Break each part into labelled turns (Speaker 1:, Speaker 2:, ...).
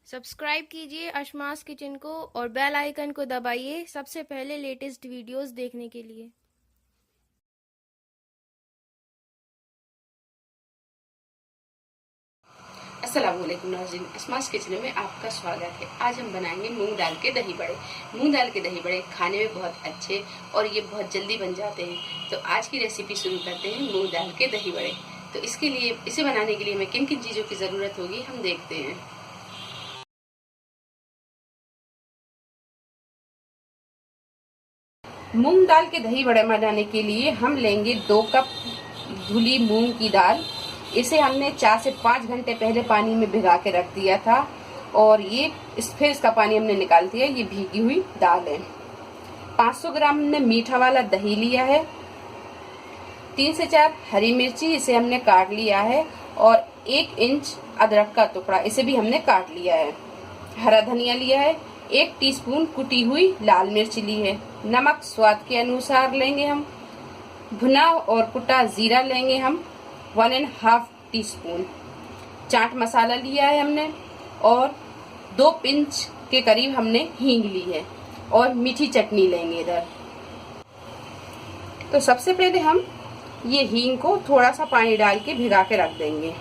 Speaker 1: Subscribe कीजिए अशमास kitchen को और बेल आइकन को दबाइए सबसे पहले लेटेस्ट वीडियोस देखने के लिए।
Speaker 2: अस्सलाम वालेकुम नाज़रीन, अशमास किचन में आपका स्वागत है। आज हम बनाएंगे मूंग दाल के दही बड़े। मूंग दाल के दही बड़े खाने में बहुत अच्छे और ये बहुत जल्दी बन जाते हैं। तो आज की रेसिपी शुरू करते हैं मूंग दाल के दही बड़े। तो इसके लिए इसे बनाने के लिए हमें किन किन चीज़ों की ज़रूरत होगी हम देखते हैं। मूंग दाल के दही बड़े बनाने के लिए हम लेंगे 2 कप धुली मूंग की दाल। इसे हमने 4 से 5 घंटे पहले पानी में भिगा के रख दिया था और ये फिर इसका पानी हमने निकाल दिया। ये भीगी हुई दाल है। 500 ग्राम हमने मीठा वाला दही लिया है। 3 से 4 हरी मिर्ची, इसे हमने काट लिया है और 1 इंच अदरक का टुकड़ा, इसे भी हमने काट लिया है। हरा धनिया लिया है। 1 टीस्पून कुटी हुई लाल मिर्च ली है। नमक स्वाद के अनुसार लेंगे हम। भुना और कुटा जीरा लेंगे हम 1.5 टीस्पून। चाट मसाला लिया है हमने और 2 पिंच के करीब हमने हींग ली है और मीठी चटनी लेंगे इधर। तो सबसे पहले हम ये हींग को थोड़ा सा पानी डाल के भिगा के रख देंगे।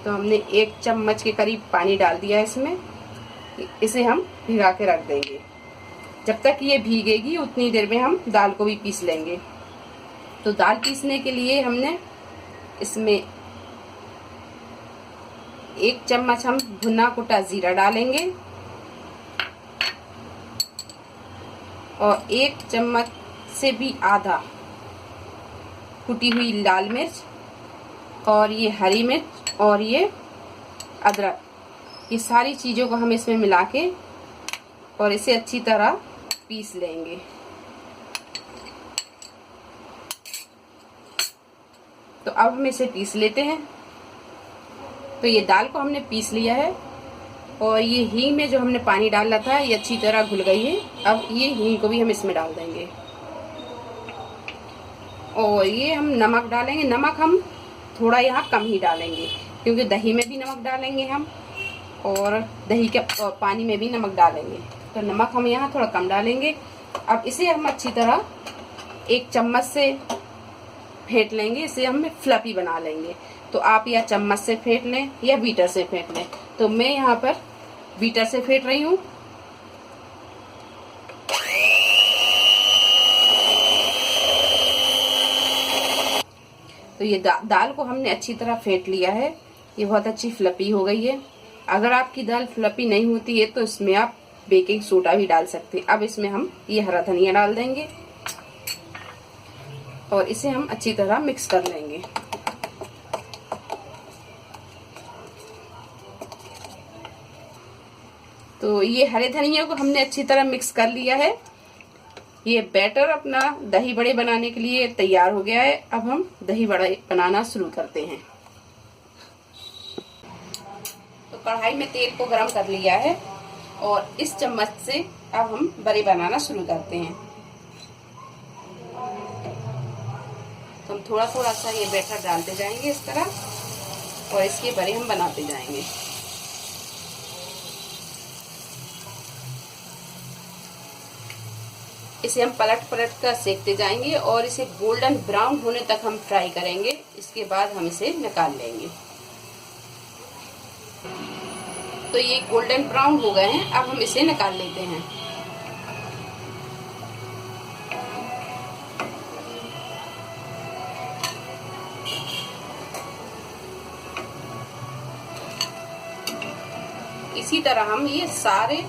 Speaker 2: तो हमने 1 चम्मच के करीब पानी डाल दिया है इसमें। इसे हम भिगा के रख देंगे। जब तक ये भीगेगी उतनी देर में हम दाल को भी पीस लेंगे। तो दाल पीसने के लिए हमने इसमें 1 चम्मच हम भुना कुटा जीरा डालेंगे और 1 चम्मच से भी आधा कुटी हुई लाल मिर्च और ये हरी मिर्च और ये अदरक, ये सारी चीज़ों को हम इसमें मिला के और इसे अच्छी तरह पीस लेंगे। तो अब हम इसे पीस लेते हैं। तो ये दाल को हमने पीस लिया है और ये हींग में जो हमने पानी डाला था ये अच्छी तरह घुल गई है। अब ये हींग को भी हम इसमें डाल देंगे और ये हम नमक डालेंगे। नमक हम थोड़ा यहाँ कम ही डालेंगे क्योंकि दही में भी नमक डालेंगे हम और दही के पानी में भी नमक डालेंगे। तो नमक हम यहाँ थोड़ा कम डालेंगे। अब इसे हम अच्छी तरह 1 चम्मच से फेंट लेंगे। इसे हम फ्लफी बना लेंगे। तो आप या चम्मच से फेंट लें या बीटर से फेंट लें। तो मैं यहाँ पर बीटर से फेंट रही हूँ। तो ये दाल को हमने अच्छी तरह फेंट लिया है। ये बहुत अच्छी फ्लफी हो गई है। अगर आपकी दाल फ्लफी नहीं होती है तो इसमें आप बेकिंग सोडा भी डाल सकते हैं। अब इसमें हम ये हरा धनिया डाल देंगे और इसे हम अच्छी तरह मिक्स कर लेंगे। तो ये हरे धनिया को हमने अच्छी तरह मिक्स कर लिया है। ये बैटर अपना दही बड़े बनाने के लिए तैयार हो गया है। अब हम दही बड़े बनाना शुरू करते हैं। तो कढ़ाई में तेल को गरम कर लिया है और इस चम्मच से अब हम बड़े बनाना शुरू करते हैं। तो हम थोड़ा थोड़ा सा ये बैटर डालते जाएंगे इस तरह और इसके बड़े हम बनाते जाएंगे। इसे हम पलट पलट कर सेकते जाएंगे और इसे गोल्डन ब्राउन होने तक हम फ्राई करेंगे। इसके बाद हम इसे निकाल लेंगे। तो ये गोल्डन ब्राउन हो गए हैं। अब हम इसे निकाल लेते हैं। इसी तरह हम ये सारे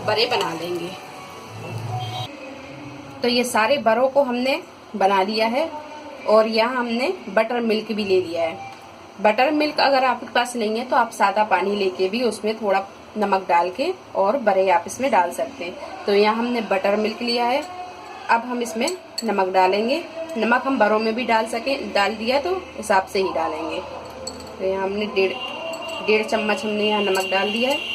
Speaker 2: बड़े बना लेंगे। तो ये सारे बड़ों को हमने बना लिया है और यहाँ हमने बटर मिल्क भी ले लिया है। बटर मिल्क अगर आपके पास नहीं है तो आप सादा पानी लेके भी उसमें थोड़ा नमक डाल के और बड़े आप इसमें डाल सकते हैं। तो यहाँ हमने बटर मिल्क लिया है। अब हम इसमें नमक डालेंगे। नमक हम बड़ों में भी डाल दिया तो हिसाब से ही डालेंगे। तो यहाँ हमने डेढ़ चम्मच हमने यहाँ नमक डाल दिया है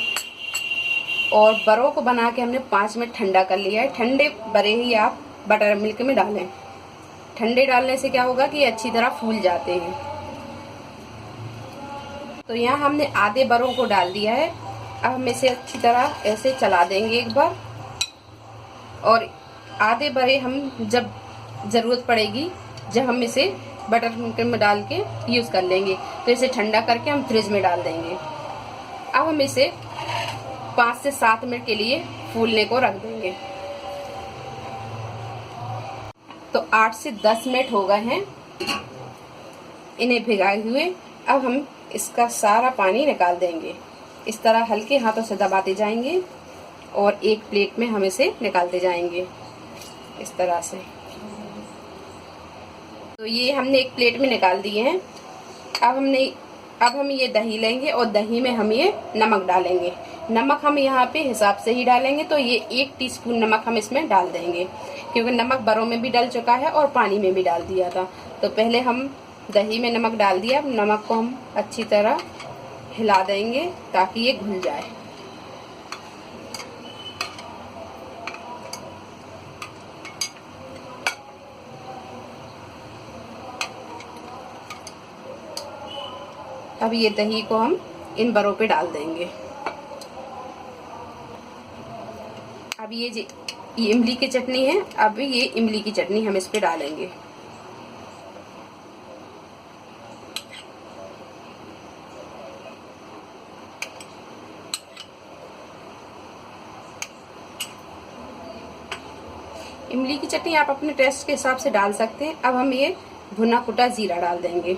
Speaker 2: और बड़ों को बना के हमने 5 मिनट ठंडा कर लिया है। ठंडे बड़े ही आप बटर मिल्क में डालें। ठंडे डालने से क्या होगा कि अच्छी तरह फूल जाते हैं। तो यहाँ हमने आधे बड़ों को डाल दिया है। अब हम इसे अच्छी तरह ऐसे चला देंगे एक बार, और आधे बड़े हम जब ज़रूरत पड़ेगी, जब हम इसे बटर कुकर में डाल के यूज़ कर लेंगे, तो इसे ठंडा करके हम फ्रिज में डाल देंगे। अब हम इसे 5 से 7 मिनट के लिए फूलने को रख देंगे। तो 8 से 10 मिनट हो गए हैं इन्हें भिगाए हुए। अब हम इसका सारा पानी निकाल देंगे। इस तरह हल्के हाथों से दबाते जाएंगे और एक प्लेट में हम इसे निकालते जाएंगे इस तरह से। तो ये हमने एक प्लेट में निकाल दिए हैं। अब हम ये दही लेंगे और दही में हम ये नमक डालेंगे। नमक हम यहाँ पे हिसाब से ही डालेंगे, तो ये 1 टीस्पून नमक हम इसमें डाल देंगे, क्योंकि नमक बड़ों में भी डल चुका है और पानी में भी डाल दिया था। तो पहले हम दही में नमक डाल दिया। नमक को हम अच्छी तरह हिला देंगे ताकि ये घुल जाए। अब ये दही को हम इन बड़ों पे डाल देंगे। अब ये इमली की चटनी है, अब ये इमली की चटनी हम इस पे डालेंगे। इमली की चटनी आप अपने टेस्ट के हिसाब से डाल सकते हैं। अब हम ये भुना कुटा जीरा डाल देंगे।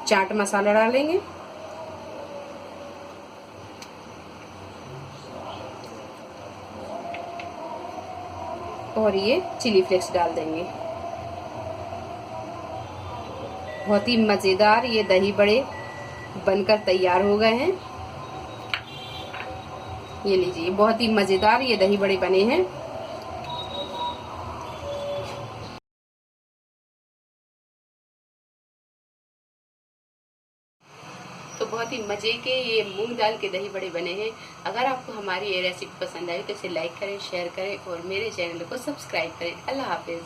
Speaker 2: चाट मसाला डालेंगे और ये चिली फ्लेक्स डाल देंगे। बहुत ही मजेदार ये दही बड़े बनकर तैयार हो गए हैं। ये लीजिए, बहुत ही मजेदार ये दही बड़े बने हैं। तो बहुत ही मजे के ये मूंग दाल के दही बड़े बने हैं। अगर आपको हमारी ये रेसिपी पसंद आई तो इसे लाइक करें, शेयर करें और मेरे चैनल को सब्सक्राइब करें। अल्लाह हाफिज।